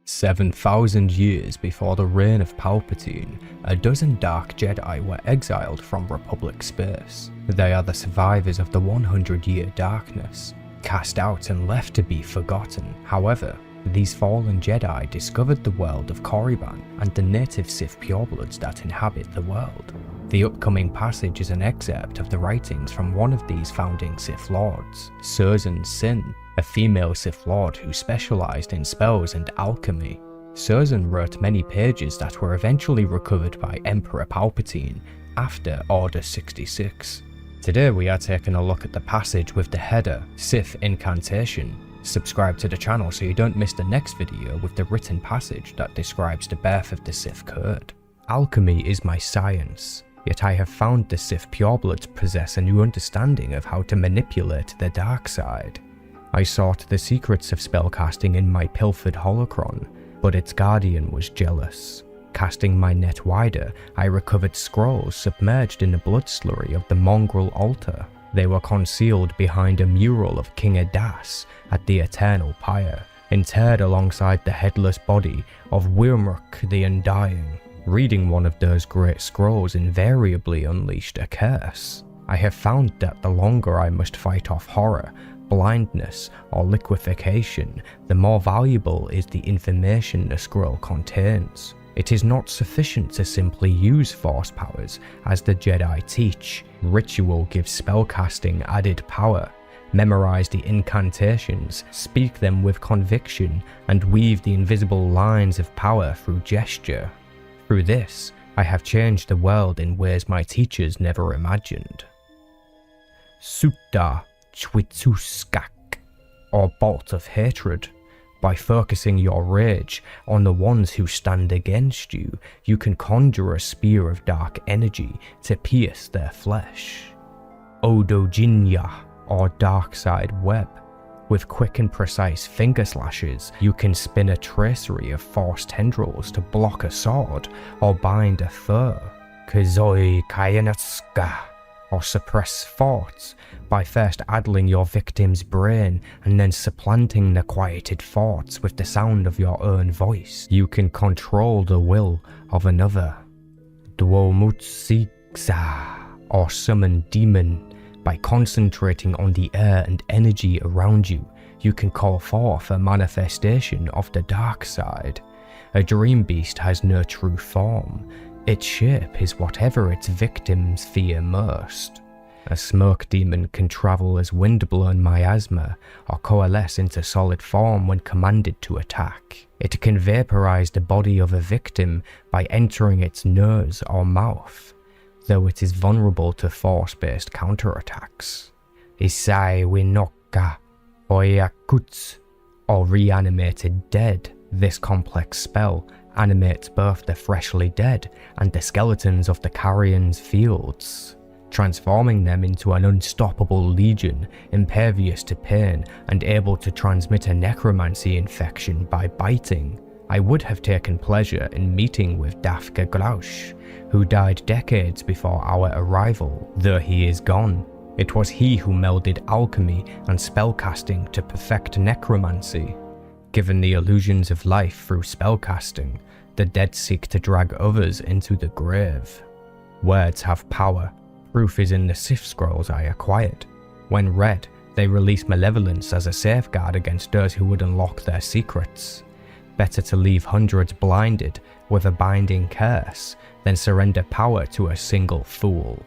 7,000 years before the reign of Palpatine, a dozen Dark Jedi were exiled from Republic space. They are the survivors of the 100-year darkness, cast out and left to be forgotten. However, these fallen Jedi discovered the world of Korriban and the native Sith purebloods that inhabit the world. The upcoming passage is an excerpt of the writings from one of these founding Sith Lords, Sorzun Syn, a female Sith Lord who specialized in spells and alchemy. Sorzun wrote many pages that were eventually recovered by Emperor Palpatine after Order 66. Today we are taking a look at the passage with the header, Sith Incantation. Subscribe to the channel so you don't miss the next video with the written passage that describes the birth of the Sith code. Alchemy is my science, yet I have found the Sith purebloods possess a new understanding of how to manipulate the dark side. I sought the secrets of spellcasting in my pilfered holocron, but its guardian was jealous. Casting my net wider, I recovered scrolls submerged in the blood slurry of the mongrel altar. They were concealed behind a mural of King Adas at the Eternal Pyre, interred alongside the headless body of Wyrmruk the Undying. Reading one of those great scrolls invariably unleashed a curse. I have found that the longer I must fight off horror, blindness, or liquefaction, the more valuable is the information the scroll contains. It is not sufficient to simply use force powers, as the Jedi teach. Ritual gives spellcasting added power. Memorize the incantations, speak them with conviction, and weave the invisible lines of power through gesture. Through this, I have changed the world in ways my teachers never imagined. Sutta Chwitsuskak, or Bolt of Hatred. By focusing your rage on the ones who stand against you, you can conjure a spear of dark energy to pierce their flesh. Odojinya, or Dark Side Web. With quick and precise finger slashes, you can spin a tracery of force tendrils to block a sword or bind a foe. Kazoi Kayanatsuka, or suppress thoughts, by first addling your victim's brain and then supplanting the quieted thoughts with the sound of your own voice. You can control the will of another. Duomutsiksa, or summon demon. By concentrating on the air and energy around you, you can call forth a manifestation of the dark side. A dream beast has no true form. Its shape is whatever its victims fear most. A smoke demon can travel as wind-blown miasma or coalesce into solid form when commanded to attack. It can vaporize the body of a victim by entering its nose or mouth, though it is vulnerable to force-based counterattacks. Isai Winoka, Oyakuts, or Reanimated Dead. This complex spell animates both the freshly dead and the skeletons of the Carrions' fields, transforming them into an unstoppable legion, impervious to pain and able to transmit a necromancy infection by biting. I would have taken pleasure in meeting with Dafka Glaush, who died decades before our arrival, though he is gone. It was he who melded alchemy and spellcasting to perfect necromancy. Given the illusions of life through spellcasting, the dead seek to drag others into the grave. Words have power. Proof is in the Sith scrolls I acquired. When read, they release malevolence as a safeguard against those who would unlock their secrets. Better to leave hundreds blinded with a binding curse than surrender power to a single fool.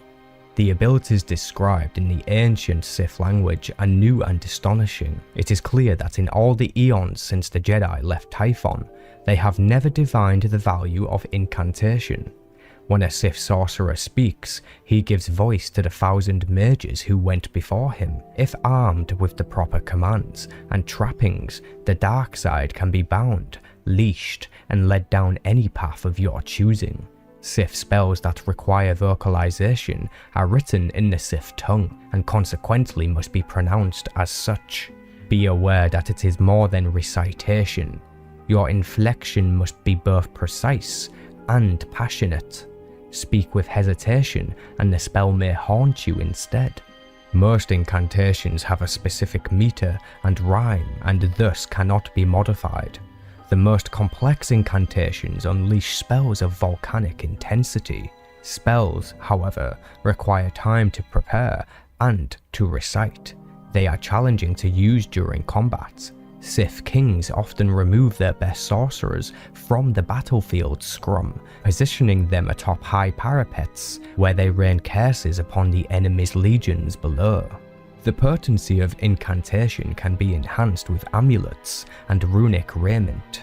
The abilities described in the ancient Sith language are new and astonishing. It is clear that in all the eons since the Jedi left Typhon, they have never divined the value of incantation. When a Sith sorcerer speaks, he gives voice to the 1,000 mages who went before him. If armed with the proper commands and trappings, the dark side can be bound, leashed, and led down any path of your choosing. Sith spells that require vocalization are written in the Sith tongue and consequently must be pronounced as such. Be aware that it is more than recitation. Your inflection must be both precise and passionate. Speak with hesitation and the spell may haunt you instead. Most incantations have a specific meter and rhyme and thus cannot be modified. The most complex incantations unleash spells of volcanic intensity. Spells, however, require time to prepare and to recite. They are challenging to use during combat. Sith kings often remove their best sorcerers from the battlefield scrum, positioning them atop high parapets where they rain curses upon the enemy's legions below. The potency of incantation can be enhanced with amulets and runic raiment.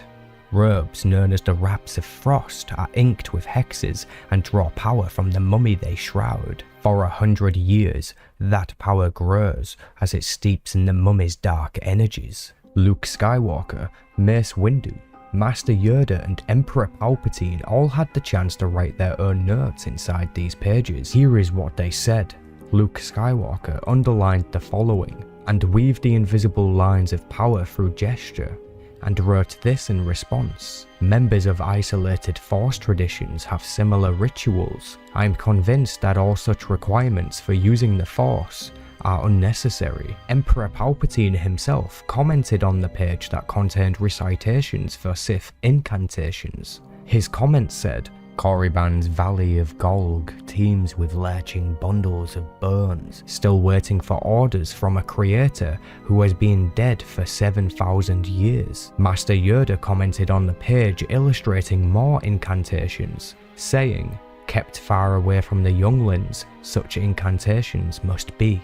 Robes known as the Wraps of Frost are inked with hexes and draw power from the mummy they shroud. For 100 years, that power grows as it steeps in the mummy's dark energies. Luke Skywalker, Mace Windu, Master Yoda and Emperor Palpatine all had the chance to write their own notes inside these pages. Here is what they said. Luke Skywalker underlined the following and weaved the invisible lines of power through gesture, and wrote this in response. Members of isolated Force traditions have similar rituals. I'm convinced that all such requirements for using the Force are unnecessary. Emperor Palpatine himself commented on the page that contained recitations for Sith Incantations. His comment said, Korriban's Valley of Golg teems with lurching bundles of bones, still waiting for orders from a creator who has been dead for 7,000 years. Master Yoda commented on the page illustrating more incantations, saying, kept far away from the younglings, such incantations must be.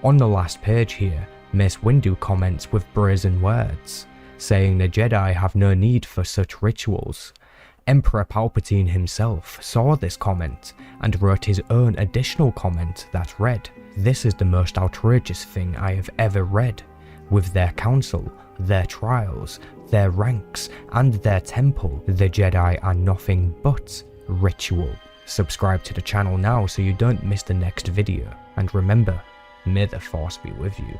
On the last page here, Mace Windu comments with brazen words, saying the Jedi have no need for such rituals. Emperor Palpatine himself saw this comment and wrote his own additional comment that read, "This is the most outrageous thing I have ever read. With their council, their trials, their ranks, and their temple, the Jedi are nothing but ritual." Subscribe to the channel now so you don't miss the next video, and remember, may the Force be with you.